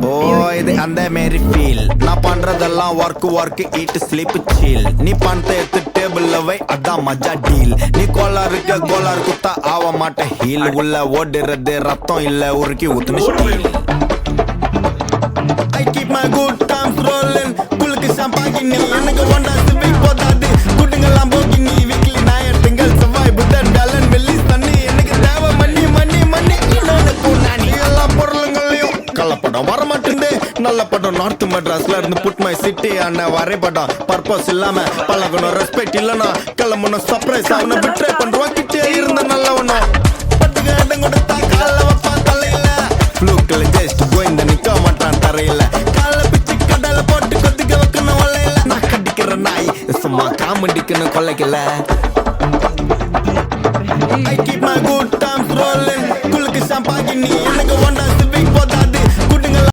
ஓ இது அந்த மாரி ஃபீல் நான் பண்றதெல்லாம் ஒர்க் ஈட் ஸ்லீப் சீல் நீ பணத்தை எடுத்து டேபிள்ல வை அதான் மஜா டீல் நீ கோளாருக்கு குத்தா ஆக மாட்ட ஹீல் உள்ள ஓடுறது ரத்தம் இல்ல உருக்கி ஊத்துன steel I keep my good times rolling குளுக்கு ஷாம்பாகினி எனக்கு ஒண்டா சிவிக் போதாது குட்டுங்கெல்லாம் போகினி வீக்லி ஞாயிற்றுங்கள் செவ்வாய் புதன் வியாழன் வெள்ளி சனி எனக்கு தேவை மண்ணி இன்னொன்னு பூனானி எல்லா பொருளுங்களையும் கள்ளப்படம் வரமாட்டேன் நல்ல படம் நார்த் மெட்ராஸ்ல இருந்து புட் மை சிட்டி அண்ணன் வரைபடம் பர்பஸ் இல்லாம பழகணும் ரெஸ்பெக்ட் இல்லனா கிளம்பணும் சர்ப்ரைஸ் அவனை விட்ரே பண்றோம் கிட்டே இருந்த நல்லவனும் பட்டுக்கு இடம் கொடுத்தா கால வைப்பா தலையில ஃப்ளூக்கில் ஜஸ்ட் கோயிந்த நிக்க மாட்டான் தரையில கால பிச்சு கடலை போட்டு கொதிக்க வைக்கணும் வலையில நான் கடிக்கிற நாய் சும்மா காமெடிக்குன்னு கொலைக்கல